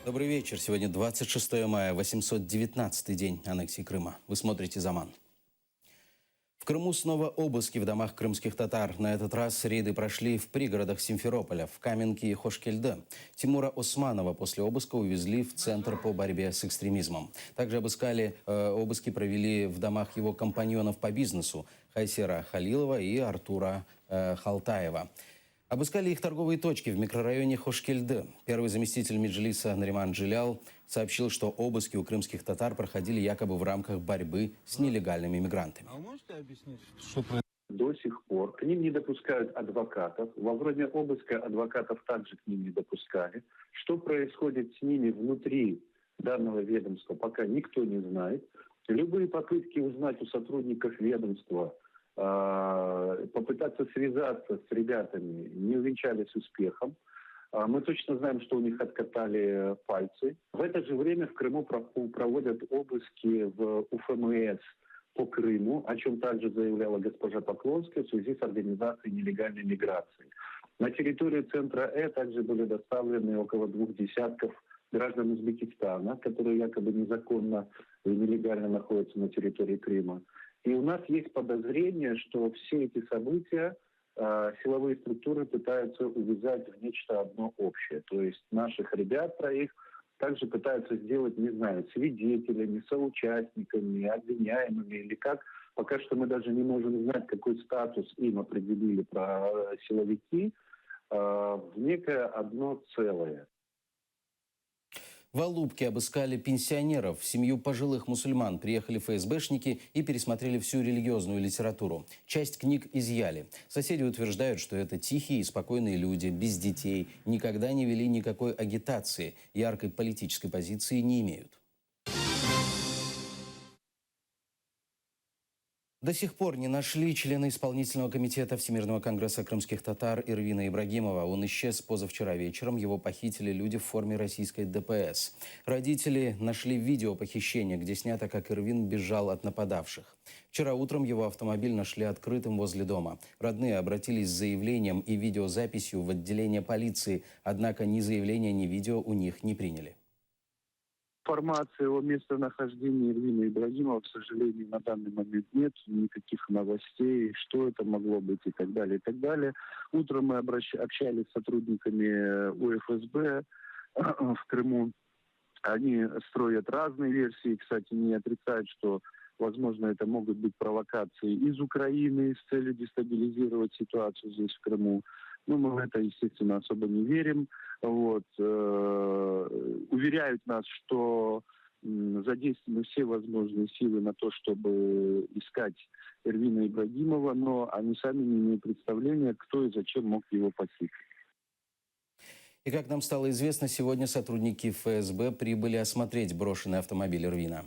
Добрый вечер. Сегодня 26 мая, 819-й день аннексии Крыма. Вы смотрите «Заман». В Крыму снова обыски в домах крымских татар. На этот раз рейды прошли в пригородах Симферополя, в Каменке и Хошкельде. Тимура Османова после обыска увезли в Центр по борьбе с экстремизмом. Также обыски провели в домах его компаньонов по бизнесу Хайсера Халилова и Артура Халтаева. Обыскали их торговые точки в микрорайоне Хошкельде. Первый заместитель Меджлиса Нариман Джилял сообщил, что обыски у крымских татар проходили якобы в рамках борьбы с нелегальными мигрантами. А вы можете объяснить, что происходит? До сих пор к ним не допускают адвокатов. Во время обыска адвокатов также к ним не допускали. Что происходит с ними внутри данного ведомства, пока никто не знает. Любые попытки узнать у сотрудников ведомства, попытаться связаться с ребятами, не увенчались успехом. Мы точно знаем, что у них откатали пальцы. В это же время в Крыму проводят обыски в УФМС по Крыму, о чем также заявляла госпожа Поклонская в связи с организацией нелегальной миграции. На территорию центра также были доставлены около 2 десятков граждан Узбекистана, которые якобы незаконно и нелегально находятся на территории Крыма. И у нас есть подозрение, что все эти события силовые структуры пытаются увязать в нечто одно общее. То есть наших ребят троих также пытаются сделать, не знаю, свидетелями, соучастниками, обвиняемыми или как. Пока что мы даже не можем знать, какой статус им определили про силовики, в некое одно целое. В Алупке обыскали пенсионеров. В семью пожилых мусульман приехали ФСБшники и пересмотрели всю религиозную литературу. Часть книг изъяли. Соседи утверждают, что это тихие и спокойные люди, без детей, никогда не вели никакой агитации, яркой политической позиции не имеют. До сих пор не нашли члена исполнительного комитета Всемирного конгресса крымских татар Эрвина Ибрагимова. Он исчез позавчера вечером. Его похитили люди в форме российской ДПС. Родители нашли видео похищения, где снято, как Эрвин бежал от нападавших. Вчера утром его автомобиль нашли открытым возле дома. Родные обратились с заявлением и видеозаписью в отделение полиции. Однако ни заявления, ни видео у них не приняли. Информации о местонахождении Эрвина Ибрагимова, к сожалению, на данный момент нет. Никаких новостей, что это могло быть и так далее, и так далее. Утром мы общались с сотрудниками УФСБ в Крыму. Они строят разные версии. Кстати, не отрицают, что, возможно, это могут быть провокации из Украины с целью дестабилизировать ситуацию здесь, в Крыму. Но мы в это, естественно, особо не верим. Уверяют нас, что задействованы все возможные силы на то, чтобы искать Эрвина Ибрагимова, но они сами не имеют представления, кто и зачем мог его похитить. И как нам стало известно, сегодня сотрудники ФСБ прибыли осмотреть брошенный автомобиль Эрвина.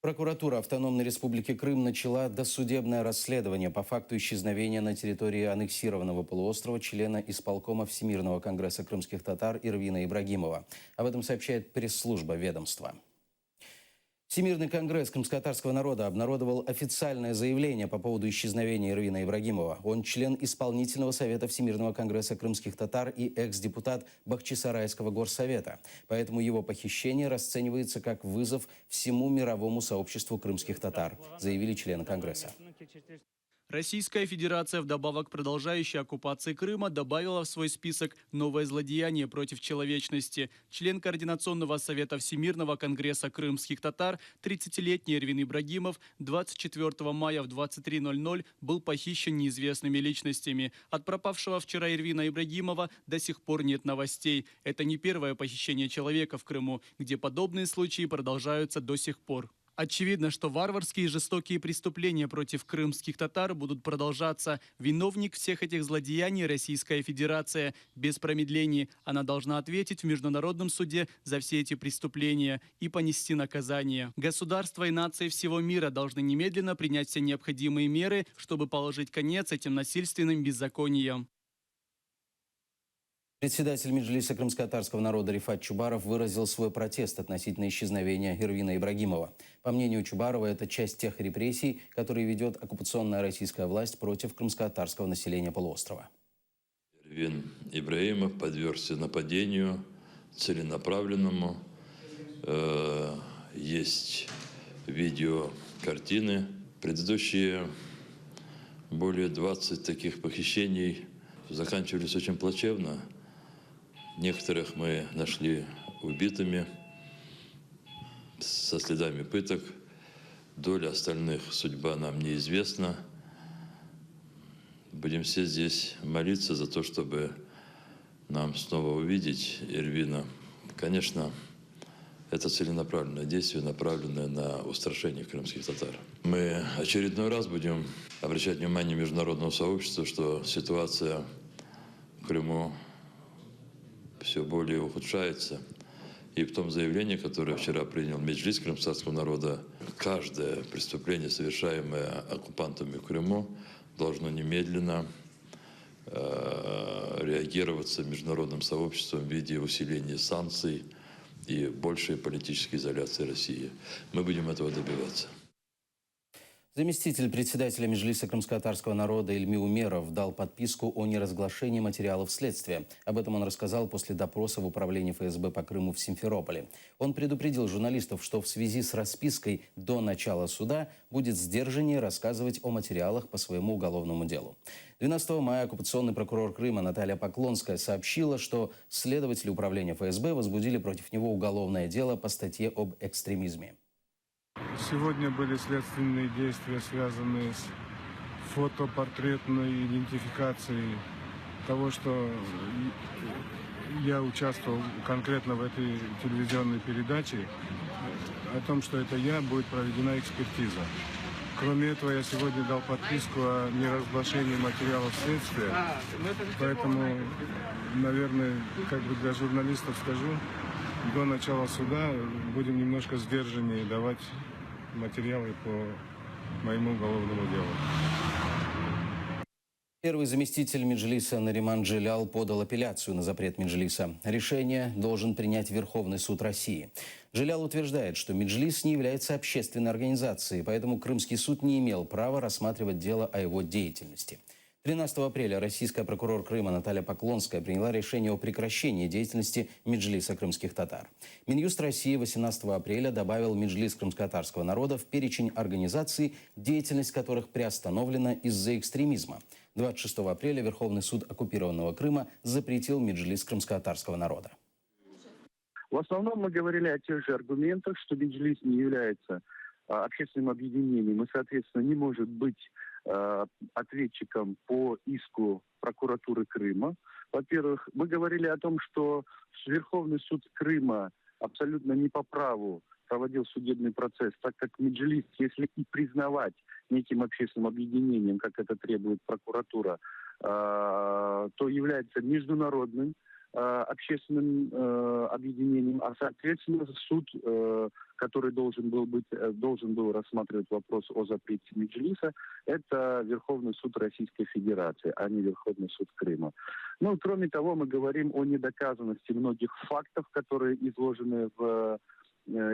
Прокуратура Автономной Республики Крым начала досудебное расследование по факту исчезновения на территории аннексированного полуострова члена исполкома Всемирного конгресса крымских татар Эрвина Ибрагимова. Об этом сообщает пресс-служба ведомства. Всемирный конгресс крымско-татарского народа обнародовал официальное заявление по поводу исчезновения Эрвина Ибрагимова. Он член исполнительного совета Всемирного конгресса крымских татар и экс-депутат Бахчисарайского горсовета. Поэтому его похищение расценивается как вызов всему мировому сообществу крымских татар, заявили члены конгресса. Российская Федерация, вдобавок продолжающей оккупации Крыма, добавила в свой список новое злодеяние против человечности. Член Координационного совета Всемирного конгресса крымских татар, 30-летний Эрвин Ибрагимов, 24 мая в 23:00 был похищен неизвестными личностями. От пропавшего вчера Эрвина Ибрагимова до сих пор нет новостей. Это не первое похищение человека в Крыму, где подобные случаи продолжаются до сих пор. Очевидно, что варварские и жестокие преступления против крымских татар будут продолжаться. Виновник всех этих злодеяний – Российская Федерация. Без промедлений она должна ответить в международном суде за все эти преступления и понести наказание. Государства и нации всего мира должны немедленно принять все необходимые меры, чтобы положить конец этим насильственным беззакониям. Председатель Меджлиса крымско-татарского народа Рифат Чубаров выразил свой протест относительно исчезновения Эрвина Ибрагимова. По мнению Чубарова, это часть тех репрессий, которые ведет оккупационная российская власть против крымско-татарского населения полуострова. Эрвин Ибрагимов подвергся нападению целенаправленному. Есть видеокартины. Предыдущие более 20 таких похищений заканчивались очень плачевно. Некоторых мы нашли убитыми, со следами пыток. Доля остальных, судьба нам неизвестна. Будем все здесь молиться за то, чтобы нам снова увидеть Эрвина. Конечно, это целенаправленное действие, направленное на устрашение крымских татар. Мы очередной раз будем обращать внимание международного сообщества, что ситуация в Крыму все более ухудшается. И в том заявлении, которое вчера принял Меджлис крымско-татарского народа, каждое преступление, совершаемое оккупантами в Крыму, должно немедленно реагироваться международным сообществом в виде усиления санкций и большей политической изоляции России. Мы будем этого добиваться. Заместитель председателя Меджлиса крымско-татарского народа Ильми Умеров дал подписку о неразглашении материалов следствия. Об этом он рассказал после допроса в управлении ФСБ по Крыму в Симферополе. Он предупредил журналистов, что в связи с распиской до начала суда будет сдержаннее рассказывать о материалах по своему уголовному делу. 12 мая оккупационный прокурор Крыма Наталья Поклонская сообщила, что следователи управления ФСБ возбудили против него уголовное дело по статье об экстремизме. Сегодня были следственные действия, связанные с фотопортретной идентификацией того, что я участвовал конкретно в этой телевизионной передаче. О том, что это я, будет проведена экспертиза. Кроме этого, я сегодня дал подписку о неразглашении материалов следствия. Поэтому, наверное, как бы для журналистов скажу, до начала суда будем немножко сдержаннее давать материалы по моему уголовному делу. Первый заместитель Меджлиса Нариман Джилял подал апелляцию на запрет Меджлиса. Решение должен принять Верховный суд России. Джилял утверждает, что Меджлис не является общественной организацией, поэтому Крымский суд не имел права рассматривать дело о его деятельности. 13 апреля российская прокурор Крыма Наталья Поклонская приняла решение о прекращении деятельности Меджлиса крымских татар. Минюст России 18 апреля добавил Меджлис крымско-татарского народа в перечень организаций, деятельность которых приостановлена из-за экстремизма. 26 апреля Верховный суд оккупированного Крыма запретил Меджлис крымско-татарского народа. В основном мы говорили о тех же аргументах, что Меджлис не является общественным объединением и, соответственно, не может быть ответчиком по иску прокуратуры Крыма. Во-первых, мы говорили о том, что Верховный суд Крыма абсолютно не по праву проводил судебный процесс, так как Меджлис, если и признавать неким общественным объединением, как это требует прокуратура, то является международным общественным объединением, а соответственно суд, который должен был рассматривать вопрос о запрете Меджлиса, это Верховный суд Российской Федерации, а не Верховный суд Крыма. Ну, кроме того, мы говорим о недоказанности многих фактов, которые изложены в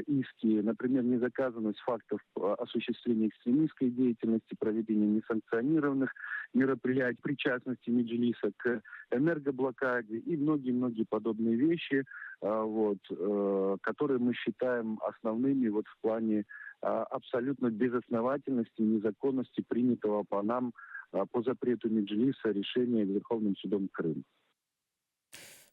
иски, например, недоказанность фактов осуществления экстремистской деятельности, проведения несанкционированных мероприятий, причастности Меджлиса к энергоблокаде и многие-многие подобные вещи, которые мы считаем основными в плане абсолютно безосновательности и незаконности принятого по нам по запрету Меджлиса решения Верховным судом Крыма.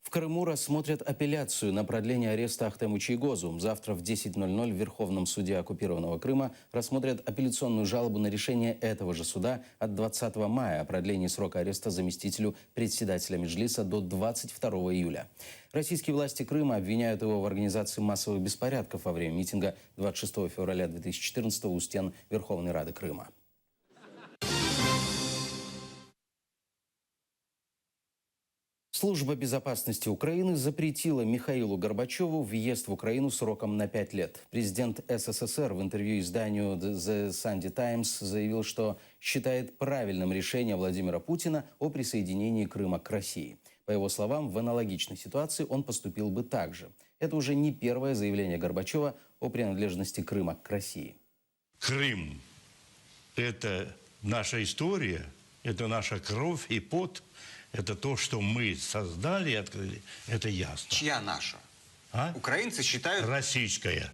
В В Крыму рассмотрят апелляцию на продление ареста Ахтему Чийгозу. Завтра в 10:00 в Верховном суде оккупированного Крыма рассмотрят апелляционную жалобу на решение этого же суда от 20 мая о продлении срока ареста заместителю председателя Меджлиса до 22 июля. Российские власти Крыма обвиняют его в организации массовых беспорядков во время митинга 26 февраля 2014 у стен Верховной Рады Крыма. Служба безопасности Украины запретила Михаилу Горбачеву въезд в Украину сроком на 5 лет. Президент СССР в интервью изданию The Sunday Times заявил, что считает правильным решение Владимира Путина о присоединении Крыма к России. По его словам, в аналогичной ситуации он поступил бы так же. Это уже не первое заявление Горбачева о принадлежности Крыма к России. Крым – это наша история, это наша кровь и пот. Это то, что мы создали и открыли, это ясно. Чья наша? А? Украинцы считают... Российская.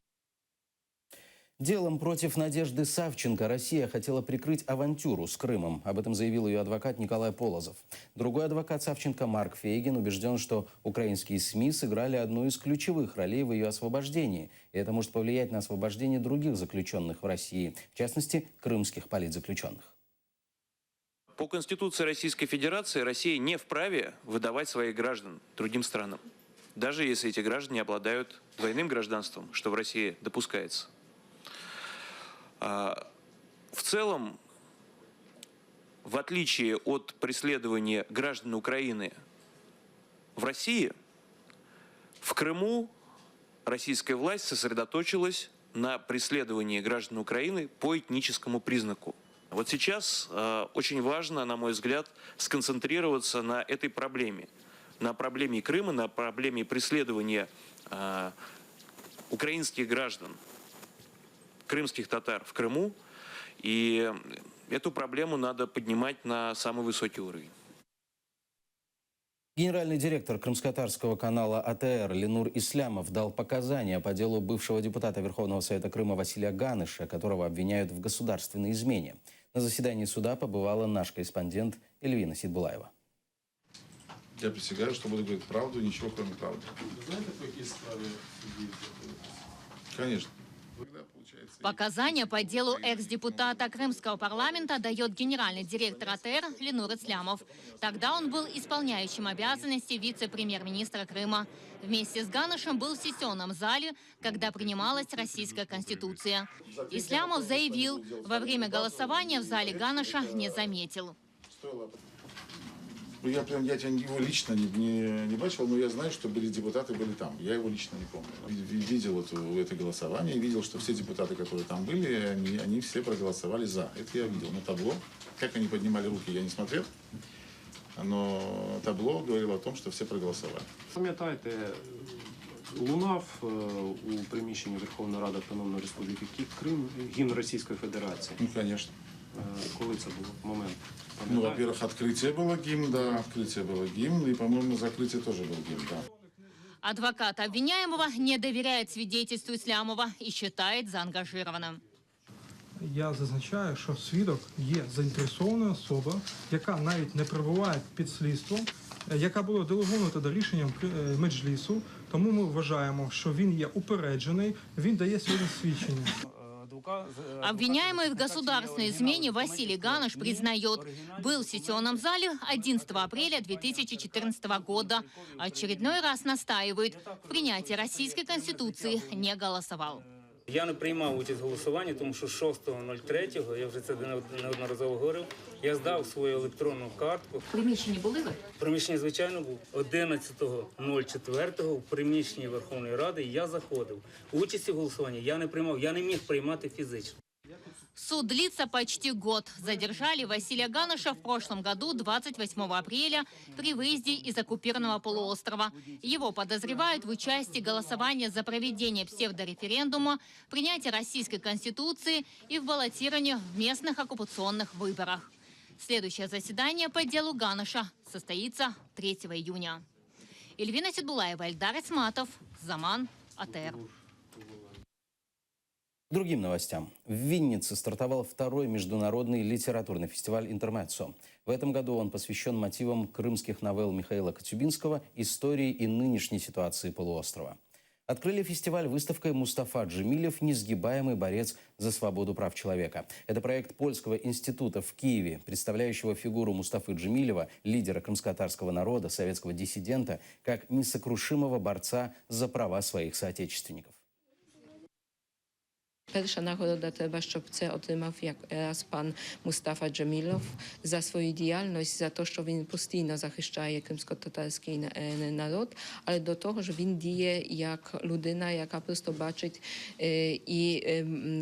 Делом против Надежды Савченко Россия хотела прикрыть авантюру с Крымом. Об этом заявил ее адвокат Николай Полозов. Другой адвокат Савченко Марк Фейгин убежден, что украинские СМИ сыграли одну из ключевых ролей в ее освобождении. И это может повлиять на освобождение других заключенных в России, в частности, крымских политзаключенных. По Конституции Российской Федерации Россия не вправе выдавать своих граждан другим странам, даже если эти граждане обладают двойным гражданством, что в России допускается. В целом, в отличие от преследования граждан Украины в России, в Крыму российская власть сосредоточилась на преследовании граждан Украины по этническому признаку. Вот сейчас очень важно, на мой взгляд, сконцентрироваться на этой проблеме. На проблеме Крыма, на проблеме преследования украинских граждан, крымских татар в Крыму. И эту проблему надо поднимать на самый высокий уровень. Генеральный директор крымско-татарского канала АТР Ленур Ислямов дал показания по делу бывшего депутата Верховного Совета Крыма Василия Ганыша, которого обвиняют в государственной измене. На заседании суда побывала наш корреспондент Эльвина Сидбулаева. Я присягаю, что буду говорить правду, ничего кроме правды. Вы знаете, по какие справе судить? Конечно. Показания по делу экс-депутата Крымского парламента дает генеральный директор АТР Ленур Ислямов. Тогда он был исполняющим обязанности вице-премьер-министра Крыма. Вместе с Ганышем был в сессионном зале, когда принималась российская конституция. Ислямов заявил, во время голосования в зале Ганыша не заметил. Я его лично не бачил, но я знаю, что депутаты были там. Я его лично не помню. Видел вот это голосование, видел, что все депутаты, которые там были, они все проголосовали за. Это я видел на табло. Как они поднимали руки, я не смотрел. Но табло говорило о том, что все проголосовали. Пам'ятаєте, лунав у приміщенні Верховної Ради Автономної Республіки Крим гімн Російської Федерації? Ну, конечно. Коли це був момент? Ну, во-первых, открытие было гимн, да, открытие было гимн, и, по-моему, закрытие тоже был гимн, да. Адвокат обвиняемого не доверяет свидетельству Ислямова и считает заангажированным. Я зазначаю, що свідок є заінтересована особа, яка навіть не перебуває під слідством, яка була делегована до рішенням Меджлісу, тому ми вважаємо, що він є упереджений, він дає своє свідчення. Обвиняемый в государственной измене Василий Ганыш признает, был в сессионном зале 11 апреля 2014 года. Очередной раз настаивает, в принятии российской конституции не голосовал. Я не приймав участь в голосуванні, тому що 6.03, я вже це неодноразово говорив, я здав свою електронну картку. В приміщенні були ви? В приміщенні, звичайно, був. 11.04 в приміщенні Верховної Ради я заходив. Участі в голосуванні я не приймав, я не міг приймати фізично. Суд длится почти год. Задержали Василия Ганыша в прошлом году, 28 апреля, при выезде из оккупированного полуострова. Его подозревают в участии голосования за проведение псевдореферендума, принятие российской конституции и в баллотировании в местных оккупационных выборах. Следующее заседание по делу Ганыша состоится 3 июня. Эльвина Сидбулаева, Эльдар Исматов, Заман, АТР. К другим новостям. В Виннице стартовал второй международный литературный фестиваль «Интермеццо». В этом году он посвящен мотивам крымских новелл Михаила Коцюбинского, истории и нынешней ситуации полуострова. Открыли фестиваль выставкой Мустафа Джемилев «Несгибаемый борец за свободу прав человека». Это проект Польского института в Киеве, представляющего фигуру Мустафы Джемилева, лидера крымско-татарского народа, советского диссидента, как несокрушимого борца за права своих соотечественников. Перша нагорода треба, щоб це отримав якраз пан Мустафа Джемілов за свою діяльність, за те, що він постійно захищає кримсько-татарський народ, але до того, що він діє як людина, яка просто бачить і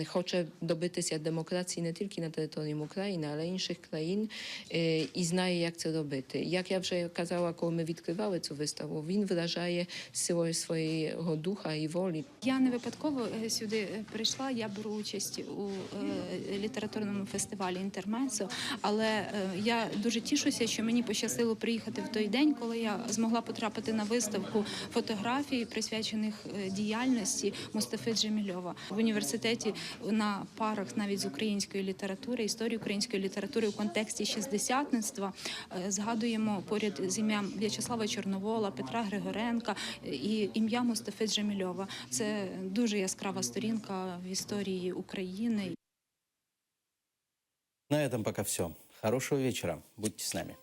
хоче добитися демократії не тільки на території України, але й інших країн, і знає, як це робити. Як я вже казала, коли ми відкривали цю виставу, він виражає силою свого духа і волі. Я не випадково сюди прийшла. Я беру участь у літературному фестивалі «Інтермеццо», але я дуже тішуся, що мені пощастило приїхати в той день, коли я змогла потрапити на виставку фотографій, присвячених діяльності Мустафи Джемільова. В університеті на парах навіть з української літератури, історії української літератури у контексті шістдесятництва згадуємо поряд з ім'ям В'ячеслава Чорновола, Петра Григоренка і ім'я Мустафи Джемільова. Це дуже яскрава сторінка в истории Украины. На этом пока все. Хорошего вечера. Будьте с нами.